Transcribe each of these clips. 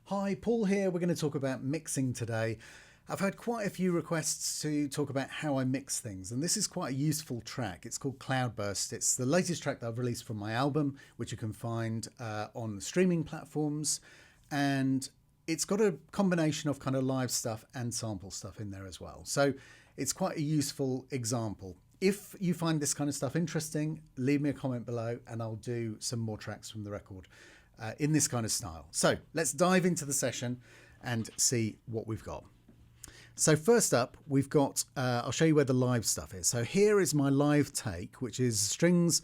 Hi, Paul here. We're going to talk about mixing today. I've had quite a few requests to talk about how I mix things, and this is quite a useful track. It's called Cloudburst. It's the latest track that I've released from my album, which you can find on streaming platforms, and it's got a combination of kind of live stuff and sample stuff in there as well. So it's quite a useful example. If you find this kind of stuff interesting, leave me a comment below and I'll do some more tracks from the record in this kind of style. So let's dive into the session and see what we've got. So first up, we've got, I'll show you where the live stuff is. So here is my live take, which is strings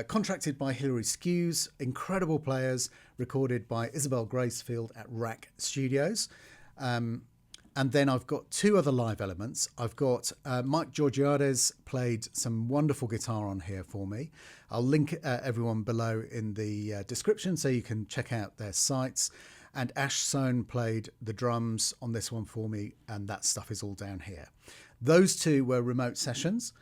contracted by Hilary Skews, incredible players, recorded by Isabel Gracefield at Rack Studios. And then I've got two other live elements. I've got Mike Georgiades played some wonderful guitar on here for me. I'll link everyone below in the description so you can check out their sites. And Ash Sohn played the drums on this one for me, and that stuff is all down here. Those two were remote sessions,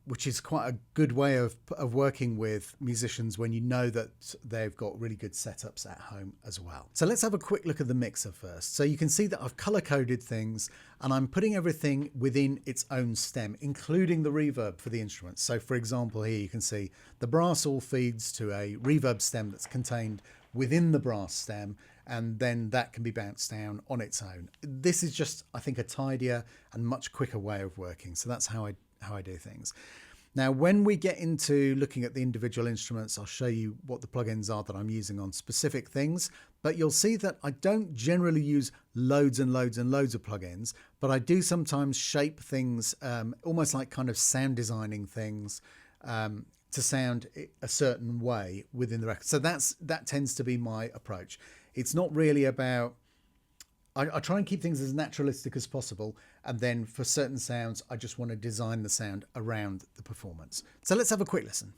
which is quite a good way of working with musicians when you know that they've got really good setups at home as well. So let's have a quick look at the mixer first. So you can see that I've color coded things and I'm putting everything within its own stem, including the reverb for the instruments. So for example, here you can see the brass all feeds to a reverb stem that's contained within the brass stem, and then that can be bounced down on its own. This is just, I think, a tidier and much quicker way of working. So that's how I do things. Now, when we get into looking at the individual instruments, I'll show you what the plugins are that I'm using on specific things, but you'll see that I don't generally use loads and loads and loads of plugins, but I do sometimes shape things almost like kind of sound designing things to sound a certain way within the record. So that tends to be my approach. It's not really about, I try and keep things as naturalistic as possible, and then for certain sounds I just want to design the sound around the performance. So let's have a quick listen.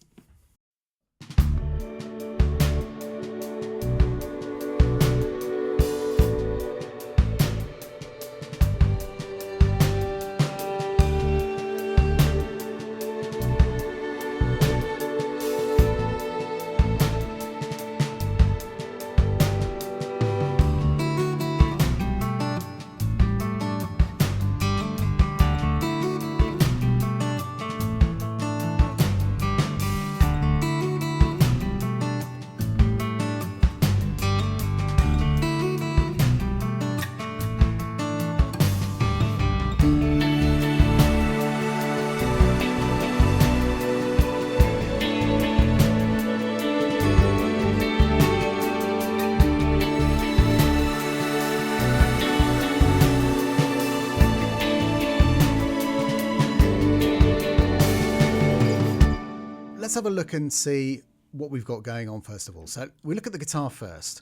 Let's have a look and see what we've got going on first of all. So we look at the guitar first.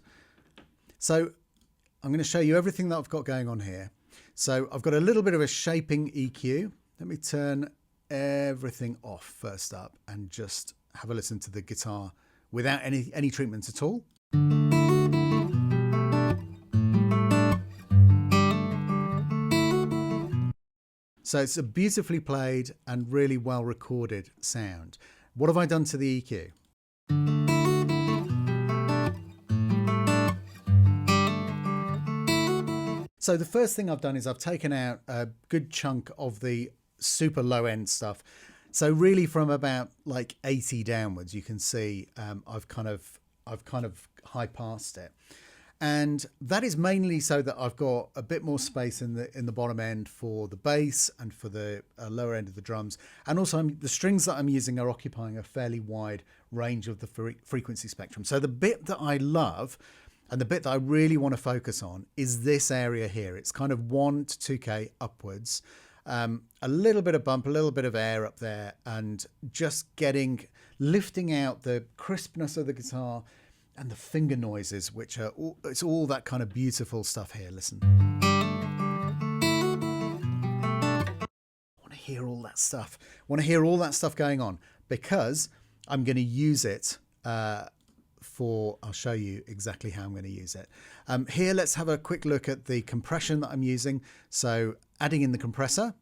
So I'm going to show you everything that I've got going on here. So I've got a little bit of a shaping EQ. Let me turn everything off first up and just have a listen to the guitar without any treatments at all. So it's a beautifully played and really well recorded sound. What have I done to the EQ? So the first thing I've done is I've taken out a good chunk of the super low end stuff. So really from about like 80 downwards, you can see I've kind of high passed it. And that is mainly so that I've got a bit more space in the bottom end for the bass and for the lower end of the drums. And also the strings that I'm using are occupying a fairly wide range of the frequency spectrum. So the bit that I love and the bit that I really want to focus on is this area here. It's kind of 1 to 2K upwards, a little bit of bump, a little bit of air up there, and just lifting out the crispness of the guitar and the finger noises, which are it's all that kind of beautiful stuff here. Listen. I want to hear all that stuff. I want to hear all that stuff going on because I'm going to use it I'll show you exactly how I'm going to use it. Here, let's have a quick look at the compression that I'm using. So adding in the compressor.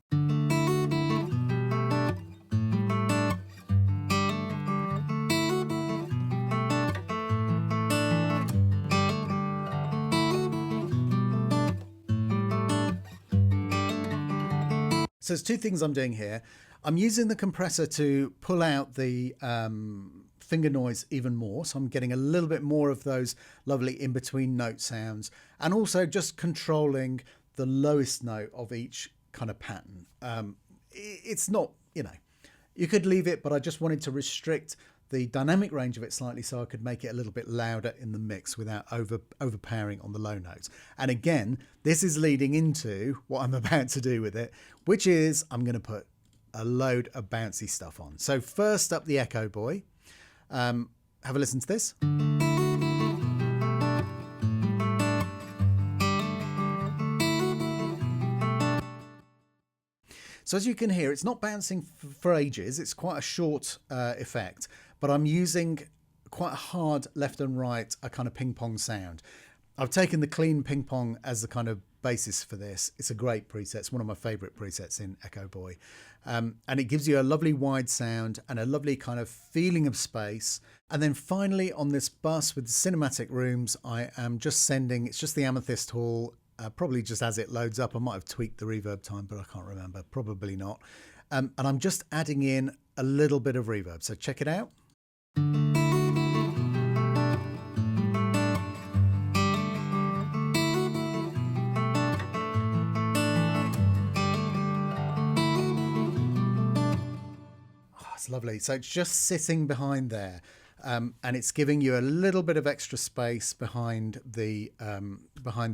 So there's two things I'm doing here. I'm using the compressor to pull out the finger noise even more. So I'm getting a little bit more of those lovely in-between note sounds, and also just controlling the lowest note of each kind of pattern. It's not, you know, you could leave it, but I just wanted to restrict the dynamic range of it slightly so I could make it a little bit louder in the mix without overpowering on the low notes. And again, this is leading into what I'm about to do with it, which is I'm going to put a load of bouncy stuff on. So first up, the Echo Boy. Have a listen to this. So as you can hear, it's not bouncing for ages. It's quite a short effect, but I'm using quite a hard left and right, a kind of ping pong sound. I've taken the clean ping pong as the kind of basis for this. It's a great preset. It's one of my favorite presets in Echo Boy. And it gives you a lovely wide sound and a lovely kind of feeling of space. And then finally on this bus with the cinematic rooms, I am just sending, it's just the Amethyst Hall, probably just as it loads up. I might have tweaked the reverb time, but I can't remember. Probably not. And I'm just adding in a little bit of reverb. So check it out. It's lovely. So it's just sitting behind there, and it's giving you a little bit of extra space behind the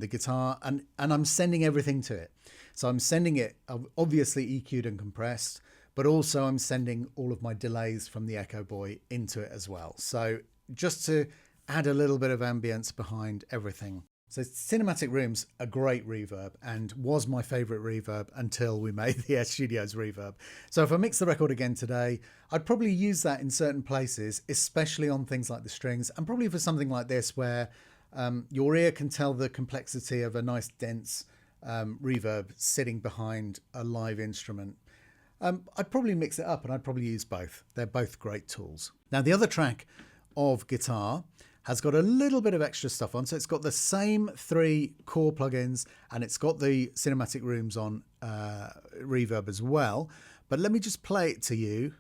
guitar, and I'm sending everything to it. So I'm sending it obviously EQ'd and compressed, but also I'm sending all of my delays from the Echo Boy into it as well. So just to add a little bit of ambience behind everything. So Cinematic Room's a great reverb and was my favourite reverb until we made the S Studios reverb. So if I mix the record again today, I'd probably use that in certain places, especially on things like the strings, and probably for something like this where your ear can tell the complexity of a nice dense reverb sitting behind a live instrument. I'd probably mix it up, and I'd probably use both. They're both great tools. Now the other track of Guitar has got a little bit of extra stuff on. So it's got the same 3 core plugins, and it's got the Cinematic Rooms on reverb as well. But let me just play it to you.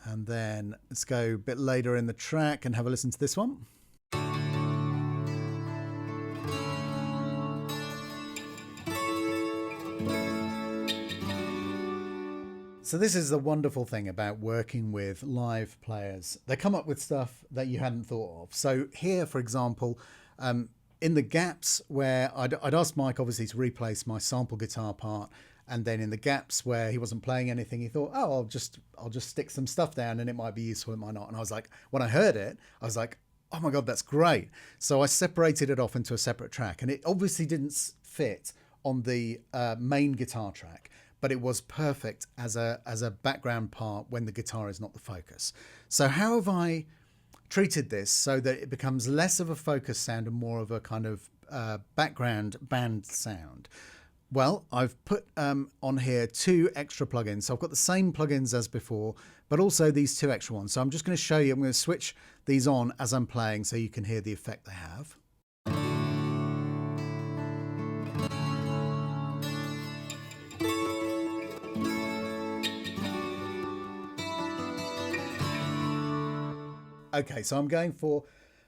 And then let's go a bit later in the track and have a listen to this one. So this is the wonderful thing about working with live players. They come up with stuff that you hadn't thought of. So here, for example, in the gaps where I'd asked Mike obviously to replace my sample guitar part, and then in the gaps where he wasn't playing anything, he thought, oh, I'll just stick some stuff down and it might be useful, it might not. And I was like, when I heard it, I was like, oh my God, that's great. So I separated it off into a separate track, and it obviously didn't fit on the main guitar track, but it was perfect as a background part when the guitar is not the focus. So how have I treated this so that it becomes less of a focus sound and more of a kind of background band sound? Well, I've put on here 2 extra plugins. So I've got the same plugins as before, but also these 2 extra ones. So I'm just going to show you, I'm going to switch these on as I'm playing so you can hear the effect they have. Okay, so I'm going for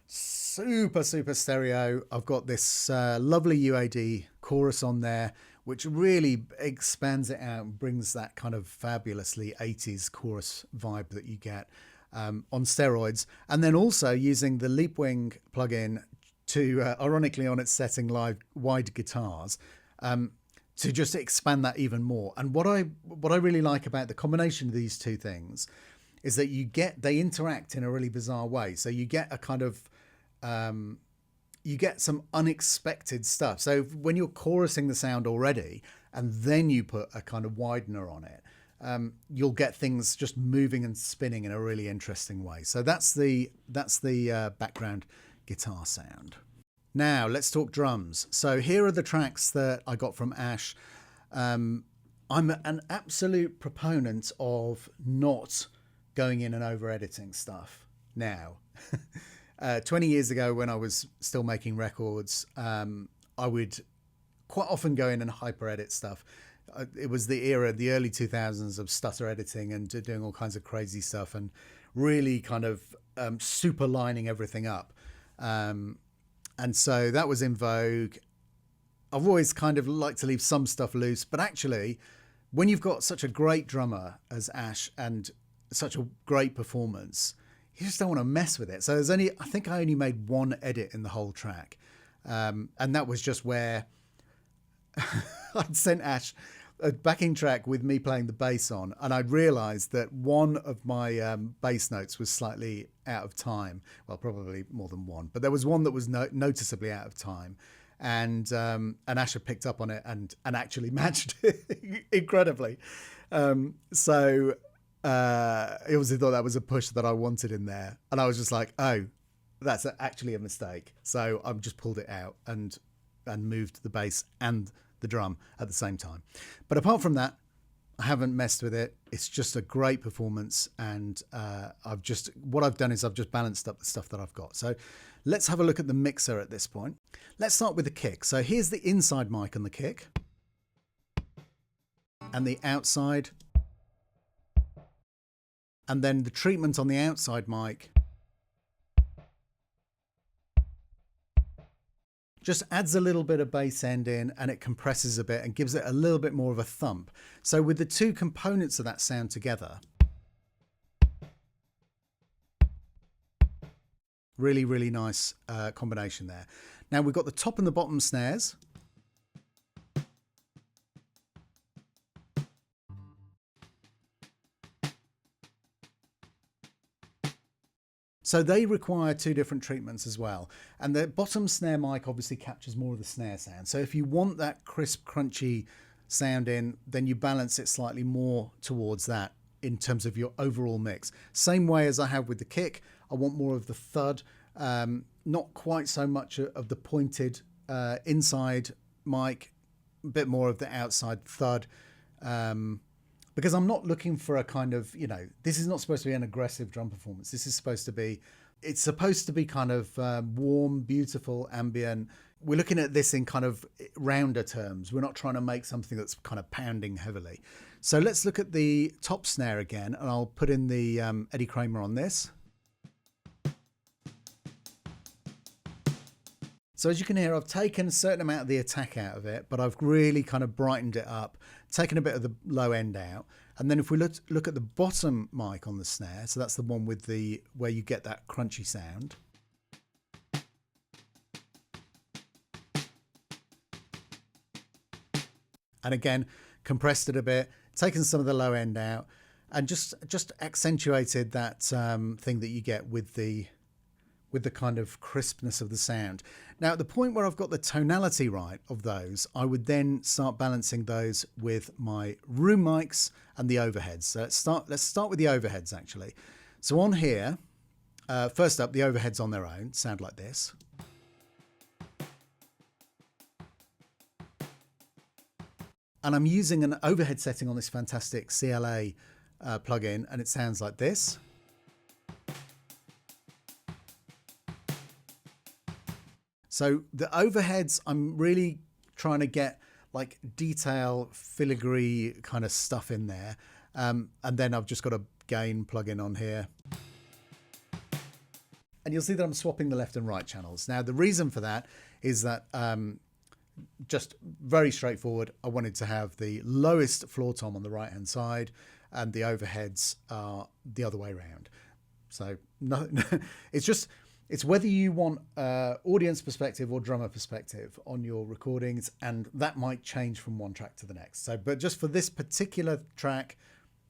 super stereo. I've got this lovely UAD chorus on there, which really expands it out and brings that kind of fabulously 80s chorus vibe that you get on steroids. And then also using the Leapwing plugin to, ironically on its setting live wide guitars, to just expand that even more. And what I really like about the combination of these 2 things is that they interact in a really bizarre way. So you get a kind of, you get some unexpected stuff. So when you're chorusing the sound already, and then you put a kind of widener on it, you'll get things just moving and spinning in a really interesting way. So that's the background guitar sound. Now let's talk drums. So here are the tracks that I got from Ash. I'm an absolute proponent of not going in and over editing stuff now. 20 years ago when I was still making records, I would quite often go in and hyper edit stuff. It was the era, the early 2000s, of stutter editing and doing all kinds of crazy stuff and really kind of super lining everything up. And so that was in vogue. I've always kind of liked to leave some stuff loose, but actually, when you've got such a great drummer as Ash and such a great performance, you just don't want to mess with it. So I think I only made one edit in the whole track. And that was just where I'd sent Ash a backing track with me playing the bass on, and I'd realised that one of my bass notes was slightly out of time. Well, probably more than one, but there was one that was noticeably out of time. And Ash had picked up on it and actually matched it incredibly. So he obviously thought that was a push that I wanted in there. And I was just like, oh, that's actually a mistake. So I've just pulled it out and moved the bass and the drum at the same time. But apart from that, I haven't messed with it. It's just a great performance. And what I've done is I've just balanced up the stuff that I've got. So let's have a look at the mixer at this point. Let's start with the kick. So here's the inside mic on the kick and the outside. And then the treatment on the outside mic just adds a little bit of bass end in, and it compresses a bit and gives it a little bit more of a thump. So with the two components of that sound together, really, really nice combination there. Now we've got the top and the bottom snares. So they require two different treatments as well. And the bottom snare mic obviously captures more of the snare sound. So if you want that crisp, crunchy sound in, then you balance it slightly more towards that in terms of your overall mix. Same way as I have with the kick, I want more of the thud, not quite so much of the pointed inside mic, a bit more of the outside thud. Because I'm not looking for a kind of, this is not supposed to be an aggressive drum performance. This is supposed to be, it's supposed to be kind of warm, beautiful, ambient. We're looking at this in kind of rounder terms. We're not trying to make something that's kind of pounding heavily. So let's look at the top snare again, and I'll put in the Eddie Kramer on this. So as you can hear, I've taken a certain amount of the attack out of it, but I've really kind of brightened it up, taken a bit of the low end out. And then if we look at the bottom mic on the snare, so that's the one with where you get that crunchy sound. And again, compressed it a bit, taken some of the low end out, and just accentuated that thing that you get with the kind of crispness of the sound. Now, at the point where I've got the tonality right of those, I would then start balancing those with my room mics and the overheads. So let's start with the overheads, actually. So on here, first up, the overheads on their own sound like this. And I'm using an overhead setting on this fantastic CLA plugin, and it sounds like this. So the overheads, I'm really trying to get like detail, filigree kind of stuff in there. And then I've just got a gain plugin on here. And you'll see that I'm swapping the left and right channels. Now, the reason for that is that just very straightforward. I wanted to have the lowest floor tom on the right-hand side and the overheads are the other way around. So no, it's whether you want audience perspective or drummer perspective on your recordings, and that might change from one track to the next. So, but just for this particular track,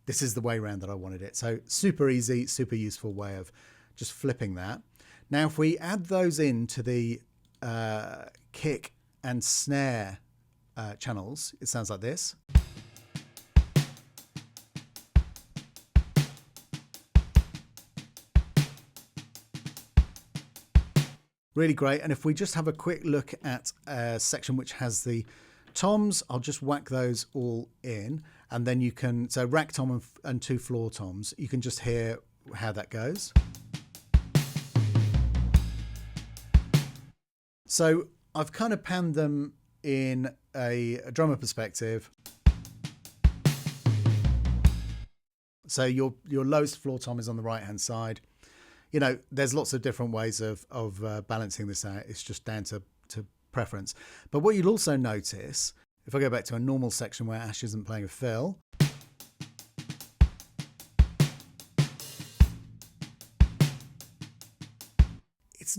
this is the way around that I wanted it. So super easy, super useful way of just flipping that. Now, if we add those into the kick and snare channels, it sounds like this. Really great. And if we just have a quick look at a section which has the toms, I'll just whack those all in, and then you can, so rack tom and two floor toms, you can just hear how that goes. So I've kind of panned them in a drummer perspective. So your lowest floor tom is on the right hand side. You know, there's lots of different ways of balancing this out. It's just down to preference. But what you'll also notice, if I go back to a normal section where Ash isn't playing a fill, it's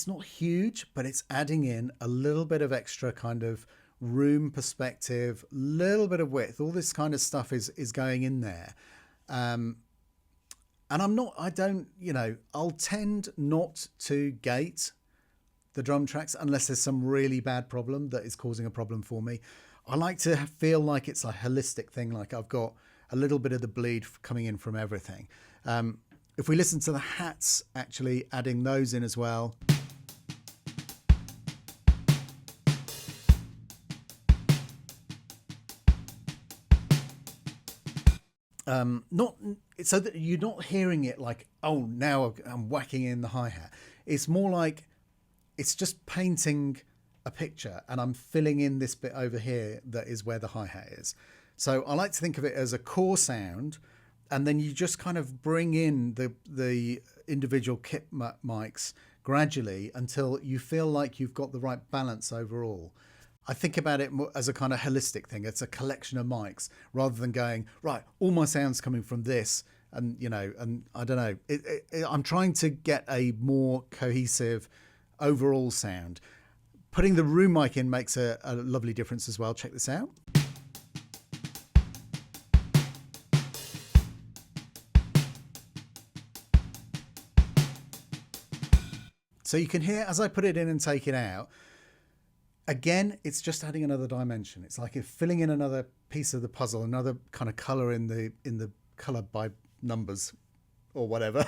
not huge, but it's adding in a little bit of extra kind of room perspective, little bit of width. All this kind of stuff is going in there. And I'll tend not to gate the drum tracks unless there's some really bad problem that is causing a problem for me. I like to feel like it's a holistic thing, like I've got a little bit of the bleed coming in from everything. If we listen to the hats, actually adding those in as well. Not so that you're not hearing it like, oh, now I'm whacking in the hi-hat. It's more like it's just painting a picture and I'm filling in this bit over here that is where the hi-hat is. So I like to think of it as a core sound, and then you just kind of bring in the individual kit mics gradually until you feel like you've got the right balance overall. I think about it more as a kind of holistic thing. It's a collection of mics rather than going, right, all my sound's coming from this. And, you know, and I don't know, I'm trying to get a more cohesive overall sound. Putting the room mic in makes a lovely difference as well. Check this out. So you can hear as I put it in and take it out, again, it's just adding another dimension. It's like it's filling in another piece of the puzzle, another kind of color in the color by numbers or whatever.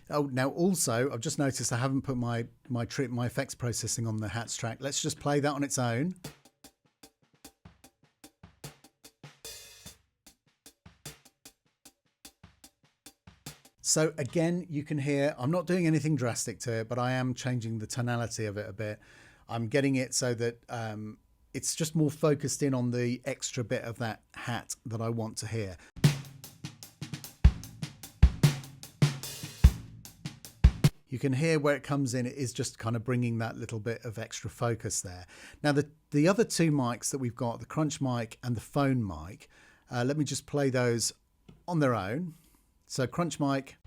Oh, now also I've just noticed I haven't put my effects processing on the hats track. Let's just play that on its own. So again, you can hear I'm not doing anything drastic to it, but I am changing the tonality of it a bit. I'm getting it so that it's just more focused in on the extra bit of that hat that I want to hear. You can hear where it comes in. It is just kind of bringing that little bit of extra focus there. Now, the other two mics that we've got, the crunch mic and the phone mic, let me just play those on their own. So crunch mic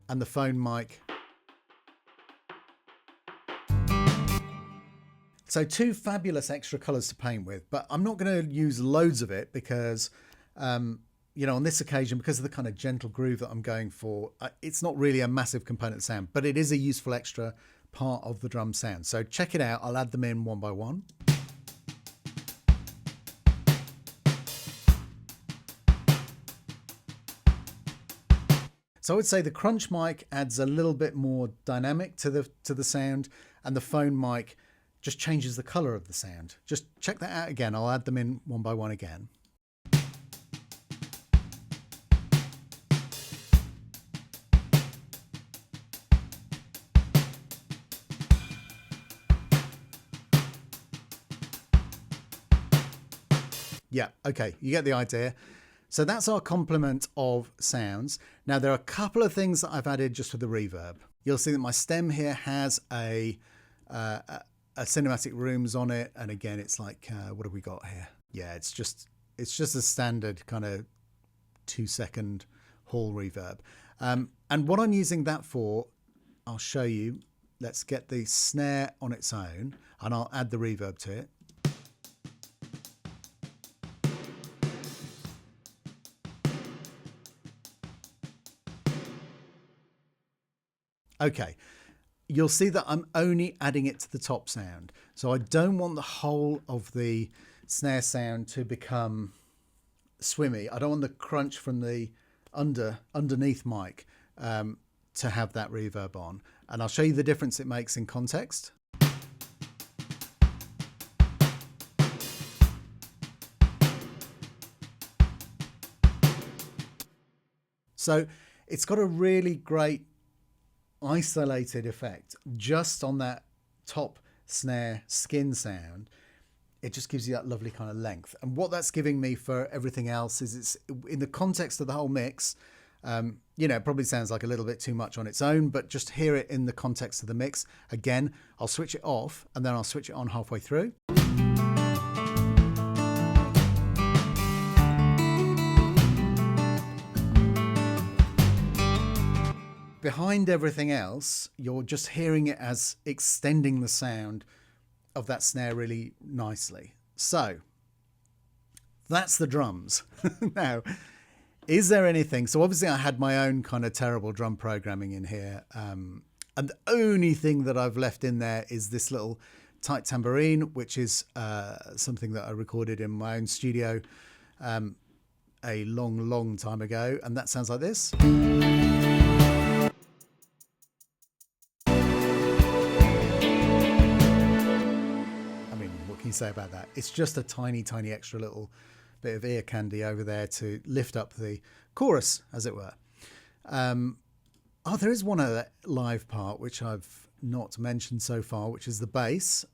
and the phone mic. So two fabulous extra colors to paint with, but I'm not going to use loads of it because, you know, on this occasion, because of the kind of gentle groove that I'm going for, it's not really a massive component sound, but it is a useful extra part of the drum sound. So check it out. I'll add them in one by one. So I would say the crunch mic adds a little bit more dynamic to the sound, and the phone mic just changes the color of the sound. Just check that out again. I'll add them in one by one again. Yeah, okay, you get the idea. So that's our complement of sounds. Now there are a couple of things that I've added just for the reverb. You'll see that my stem here has a cinematic rooms on it, and again it's like what have we got here? Yeah, it's just a standard kind of 2-second hall reverb. And what I'm using that for, I'll show you. Let's get the snare on its own and I'll add the reverb to it. Okay, you'll see that I'm only adding it to the top sound. So I don't want the whole of the snare sound to become swimmy. I don't want the crunch from the underneath mic to have that reverb on. And I'll show you the difference it makes in context. So it's got a really great isolated effect just on that top snare skin sound, it just gives you that lovely kind of length. And what that's giving me for everything else is it's in the context of the whole mix. It probably sounds like a little bit too much on its own, but just hear it in the context of the mix. Again, I'll switch it off and then I'll switch it on halfway through. Behind everything else, you're just hearing it as extending the sound of that snare really nicely. So that's the drums. Now, is there anything? So obviously I had my own kind of terrible drum programming in here. And the only thing that I've left in there is this little tight tambourine, which is something that I recorded in my own studio a long, long time ago. And that sounds like this. What can you say about that? It's just a tiny, tiny extra little bit of ear candy over there to lift up the chorus, as it were. There is one other live part which I've not mentioned so far, which is the bass.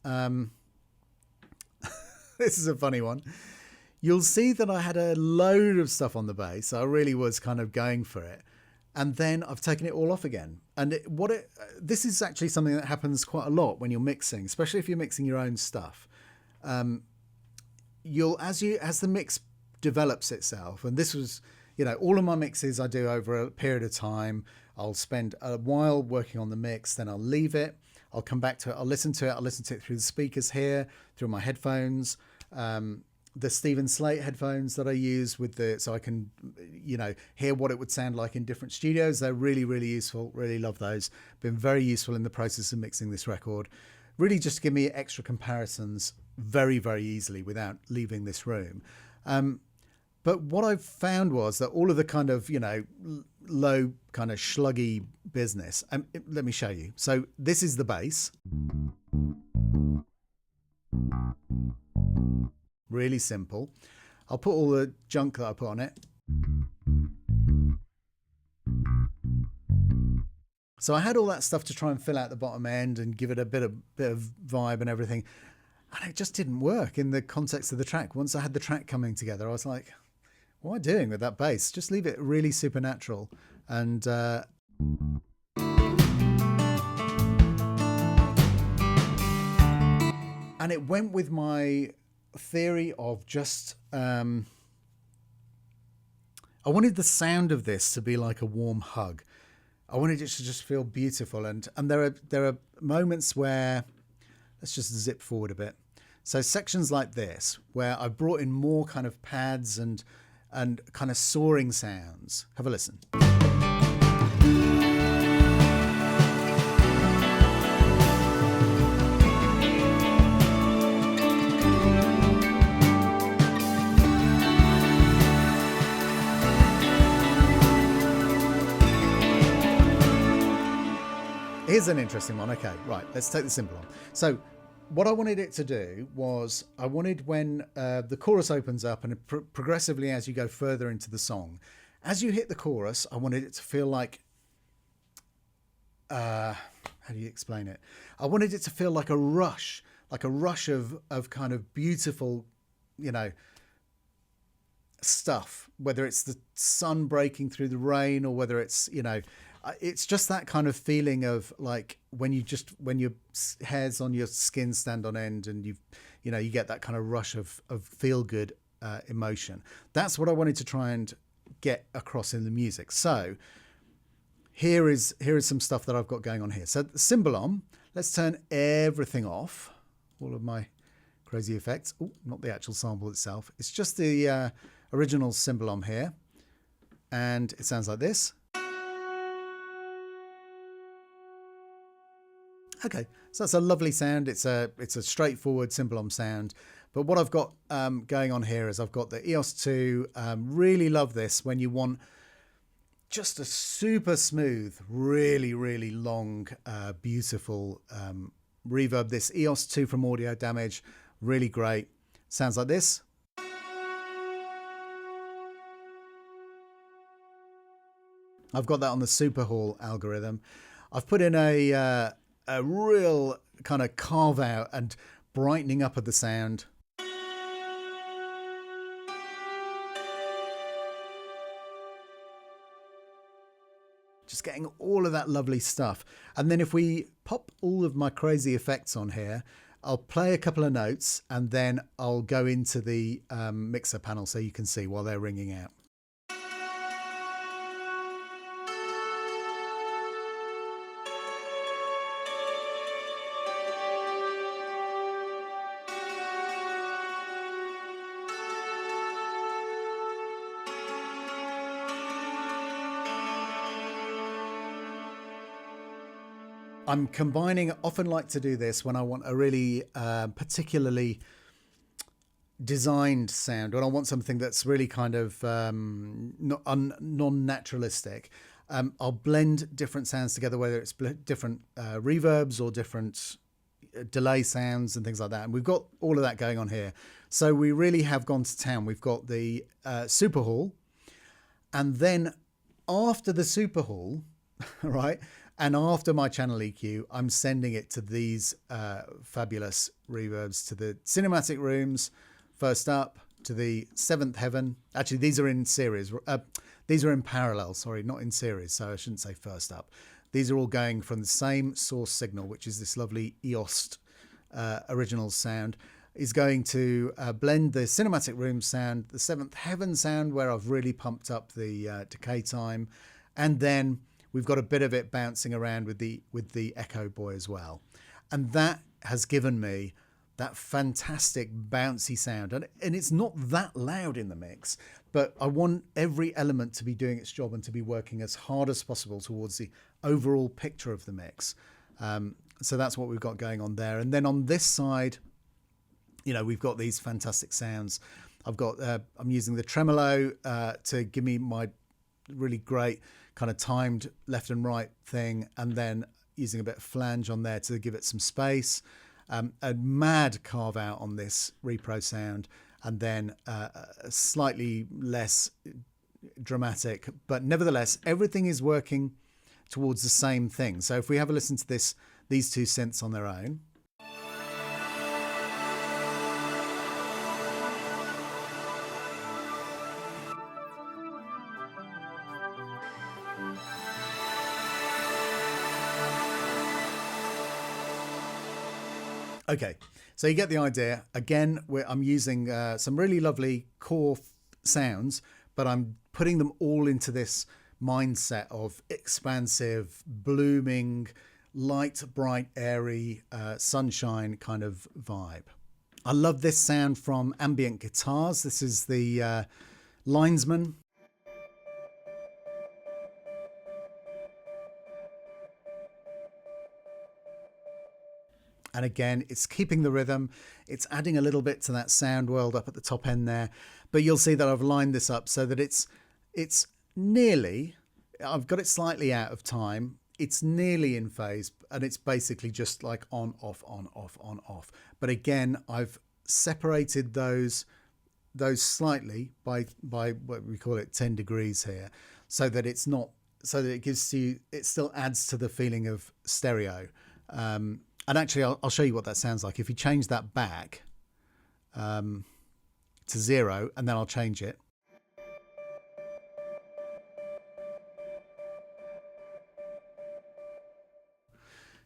This is a funny one. You'll see that I had a load of stuff on the bass. I really was kind of going for it. And then I've taken it all off again. And this is actually something that happens quite a lot when you're mixing, especially if you're mixing your own stuff. As the mix develops itself, and this was, all of my mixes I do over a period of time. I'll spend a while working on the mix, then I'll leave it. I'll come back to it. I'll listen to it through the speakers here, through my headphones, the Stephen Slate headphones that I use so I can, hear what it would sound like in different studios. They're really, really useful. Really love those. Been very useful in the process of mixing this record. Really just to give me extra comparisons very, very easily without leaving this room. But what I've found was that all of the kind of, low kind of sluggy business, let me show you. So this is the bass. Really simple. I'll put all the junk that I put on it. So I had all that stuff to try and fill out the bottom end and give it a bit of vibe and everything. And it just didn't work in the context of the track. Once I had the track coming together, I was like, what am I doing with that bass? Just leave it really supernatural. And it went with my theory of just... I wanted the sound of this to be like a warm hug. I wanted it to just feel beautiful. And there are moments where... Let's just zip forward a bit. So sections like this, where I brought in more kind of pads and kind of soaring sounds. Have a listen. Here's an interesting one. Okay, right, let's take the simple one. So what I wanted it to do was, I wanted when the chorus opens up and progressively as you go further into the song, as you hit the chorus, I wanted it to feel like, how do you explain it? I wanted it to feel like a rush of kind of beautiful, stuff, whether it's the sun breaking through the rain or whether it's, it's just that kind of feeling of like when your hairs on your skin stand on end and you get that kind of rush of feel good emotion. That's what I wanted to try and get across in the music. So here is some stuff that I've got going on here. So the cymbalom, let's turn everything off, all of my crazy effects. Oh, not the actual sample itself. It's just the original cymbalom here. And it sounds like this. Okay, so that's a lovely sound. It's a straightforward cymbalom sound. But what I've got going on here is I've got the EOS 2. Really love this when you want just a super smooth, really, really long, beautiful reverb. This EOS 2 from Audio Damage, really great. Sounds like this. I've got that on the Super Hall algorithm. I've put in a real kind of carve out and brightening up of the sound. Just getting all of that lovely stuff. And then if we pop all of my crazy effects on here, I'll play a couple of notes and then I'll go into the mixer panel so you can see while they're ringing out. I'm combining, often like to do this when I want a really particularly designed sound, when I want something that's really kind of non-naturalistic. I'll blend different sounds together, whether it's different reverbs or different delay sounds and things like that. And we've got all of that going on here. So we really have gone to town. We've got the Super Hall, and then after the Super Hall, right, and after my channel EQ, I'm sending it to these fabulous reverbs, to the cinematic rooms, first up, to the seventh heaven. Actually, these are in series. These are in parallel, sorry, not in series, so I shouldn't say first up. These are all going from the same source signal, which is this lovely EOST original sound. Is going to blend the cinematic room sound, the seventh heaven sound, where I've really pumped up the decay time, and then we've got a bit of it bouncing around with the Echo Boy as well. And that has given me that fantastic bouncy sound. And it's not that loud in the mix, but I want every element to be doing its job and to be working as hard as possible towards the overall picture of the mix. So that's what we've got going on there. And then on this side, you know, we've got these fantastic sounds. I've got, I'm using the tremolo to give me my really great kind of timed left and right thing, and then using a bit of flange on there to give it some space. A mad carve out on this repro sound, and then a slightly less dramatic, but nevertheless everything is working towards the same thing. So if we have a listen to these two synths on their own. Okay, so you get the idea. Again, I'm using some really lovely core sounds, but I'm putting them all into this mindset of expansive, blooming, light, bright, airy, sunshine kind of vibe. I love this sound from ambient guitars. This is the Linesman. And again, it's keeping the rhythm. It's adding a little bit to that sound world up at the top end there. But you'll see that I've lined this up so that it's nearly, I've got it slightly out of time. It's nearly in phase, and it's basically just like on, off, on, off, on, off. But again, I've separated those slightly by what we call it 10 degrees here, so that it's not, so that it gives you, it still adds to the feeling of stereo. And actually, I'll show you what that sounds like. If you change that back to 0, and then I'll change it.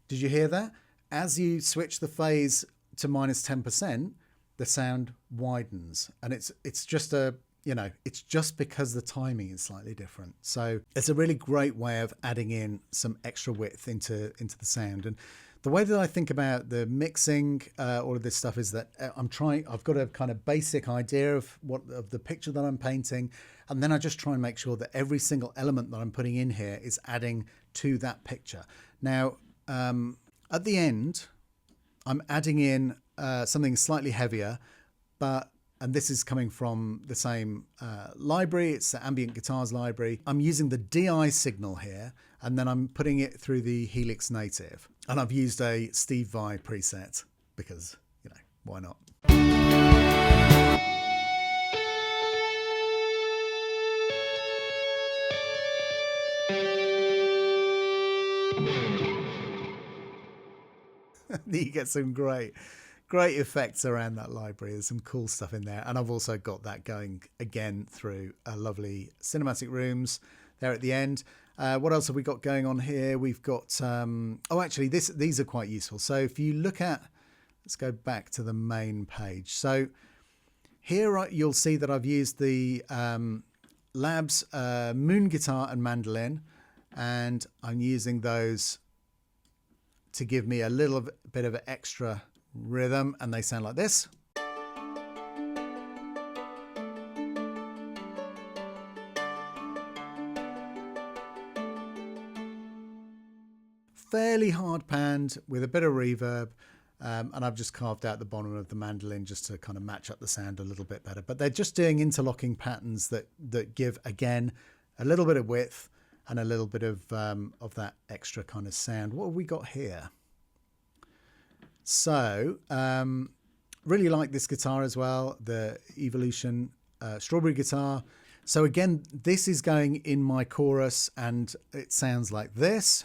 Did you hear that? As you switch the phase to -10%, the sound widens. And it's just a, you know, it's just because the timing is slightly different. So it's a really great way of adding in some extra width into the sound. And the way that I think about the mixing, all of this stuff, is that I've got a kind of basic idea of the picture that I'm painting, and then I just try and make sure that every single element that I'm putting in here is adding to that picture. Now, at the end, I'm adding in something slightly heavier, and this is coming from the same library. It's the Ambient Guitars library. I'm using the DI signal here, and then I'm putting it through the Helix Native. And I've used a Steve Vai preset because, you know, why not? You get some great effects around that library. There's some cool stuff in there. And I've also got that going again through a lovely cinematic rooms there at the end. What else have we got going on here? We've got, oh, actually, these are quite useful. So if you look at, let's go back to the main page. So here you'll see that I've used the Labs Moon Guitar and Mandolin, and I'm using those to give me a little bit of extra rhythm, and they sound like this. Fairly hard panned with a bit of reverb, and I've just carved out the bottom of the mandolin just to kind of match up the sound a little bit better. But they're just doing interlocking patterns that give, again, a little bit of width and a little bit of that extra kind of sound. What have we got here? So really like this guitar as well, the Evolution strawberry guitar. So again, this is going in my chorus, and it sounds like this.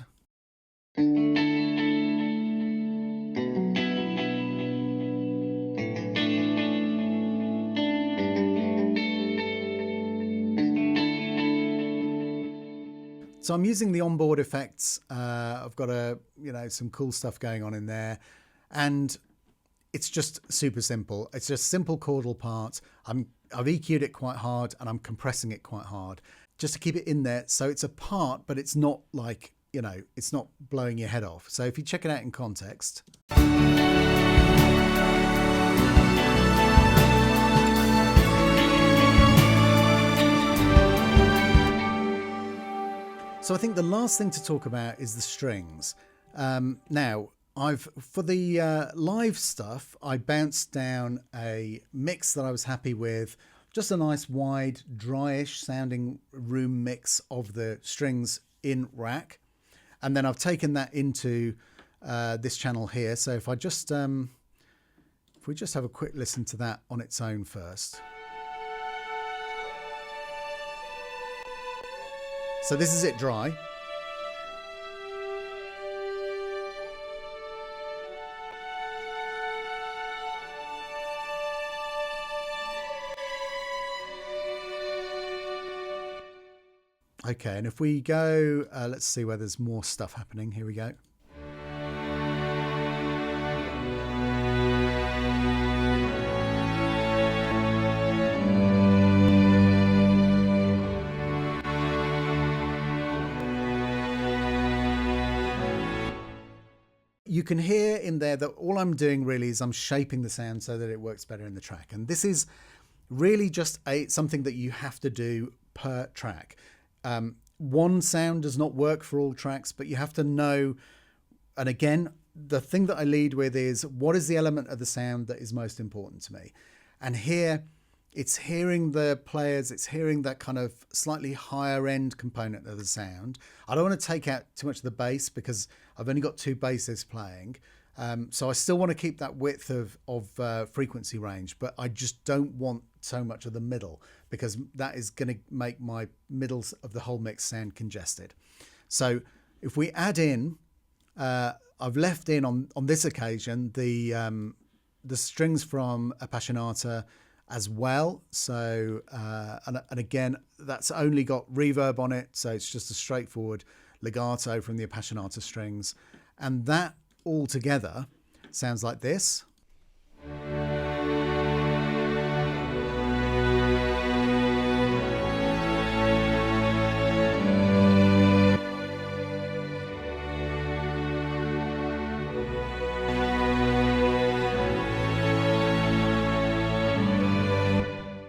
So I'm using the onboard effects. I've got some cool stuff going on in there, and it's just super simple. It's just simple chordal part. I've EQ'd it quite hard, and I'm compressing it quite hard just to keep it in there. So it's a part, but it's not like, it's not blowing your head off. So if you check it out in context. So I think the last thing to talk about is the strings. Now, for the live stuff, I bounced down a mix that I was happy with, just a nice wide, dryish sounding room mix of the strings in rack. And then I've taken that into this channel here. So if we just have a quick listen to that on its own first. So this is it dry. Okay, and if we go, let's see where there's more stuff happening. Here we go. You can hear in there that all I'm doing really is I'm shaping the sound so that it works better in the track. And this is really just something that you have to do per track. One sound does not work for all tracks, but you have to know. And again, the thing that I lead with is, what is the element of the sound that is most important to me? And here it's hearing the players, it's hearing that kind of slightly higher end component of the sound. I don't want to take out too much of the bass because I've only got two basses playing. So I still want to keep that width of frequency range, but I just don't want so much of the middle, because that is going to make my middles of the whole mix sound congested. So if we add in, I've left in on this occasion the strings from Appassionata as well. So and again, that's only got reverb on it, so it's just a straightforward legato from the Appassionata strings, and that all together sounds like this.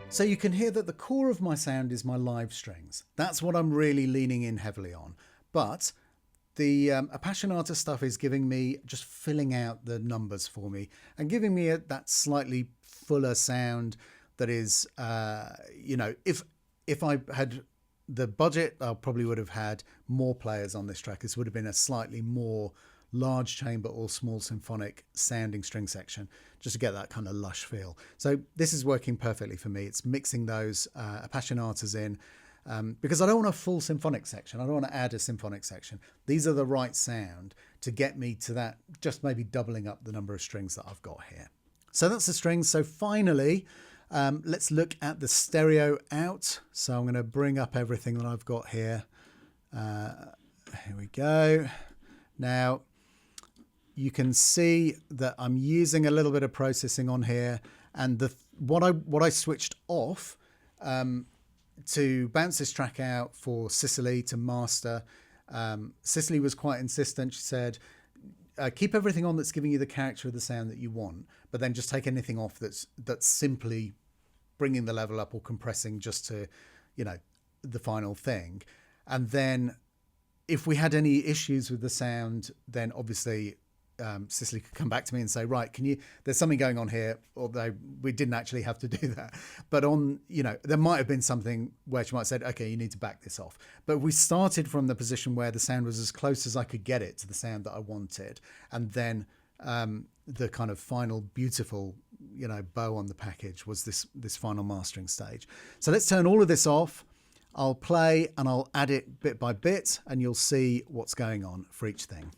So you can hear that the core of my sound is my live strings. That's what I'm really leaning in heavily on. But the Appassionata stuff is giving me, just filling out the numbers for me and giving me that slightly fuller sound that is, if I had the budget, I probably would have had more players on this track. This would have been a slightly more large chamber or small symphonic sounding string section, just to get that kind of lush feel. So this is working perfectly for me. It's mixing those Appassionatas in. because I don't want a full symphonic section. I don't want to add a symphonic section. These are the right sound to get me to that, just maybe doubling up the number of strings that I've got here. So that's the strings. So finally, let's look at the stereo out. So I'm going to bring up everything that I've got here. Here we go. Now you can see that I'm using a little bit of processing on here, and what I switched off to bounce this track out for Cicely to master. Cicely was quite insistent. She said, keep everything on that's giving you the character of the sound that you want, but then just take anything off that's simply bringing the level up or compressing just to, you know, the final thing. And then if we had any issues with the sound, then obviously Cicely could come back to me and say, right, there's something going on here, although we didn't actually have to do that. But there might have been something where she might have said, okay, you need to back this off. But we started from the position where the sound was as close as I could get it to the sound that I wanted. And then the kind of final beautiful, bow on the package was this final mastering stage. So let's turn all of this off. I'll play and I'll add it bit by bit, and you'll see what's going on for each thing.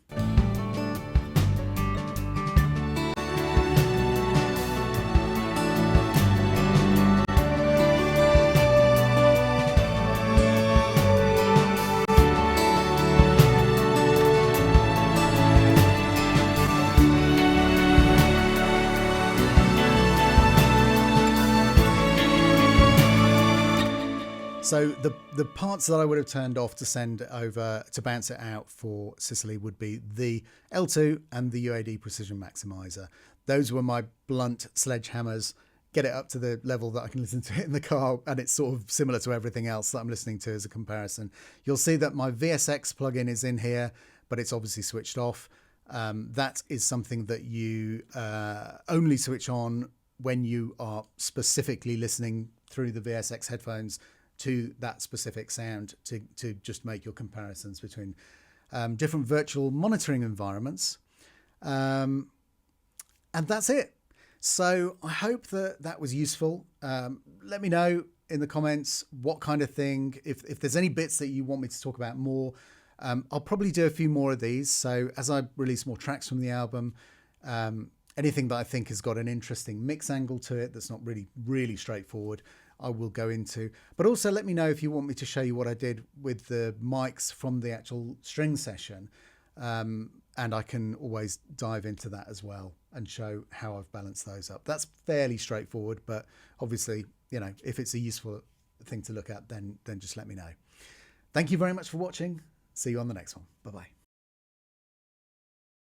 So the parts that I would have turned off to send over to bounce it out for Cicely would be the L2 and the UAD Precision Maximizer. Those were my blunt sledgehammers, get it up to the level that I can listen to it in the car, and it's sort of similar to everything else that I'm listening to as a comparison. You'll see that my VSX plugin is in here, but it's obviously switched off. That is something that you only switch on when you are specifically listening through the VSX headphones to that specific sound to just make your comparisons between different virtual monitoring environments. And that's it. So I hope that was useful. Let me know in the comments what kind of thing, if there's any bits that you want me to talk about more. I'll probably do a few more of these. So as I release more tracks from the album, anything that I think has got an interesting mix angle to it that's not really straightforward, I will go into. But also let me know if you want me to show you what I did with the mics from the actual string session. And I can always dive into that as well and show how I've balanced those up. That's fairly straightforward, but obviously, if it's a useful thing to look at, then just let me know. Thank you very much for watching. See you on the next one. Bye-bye.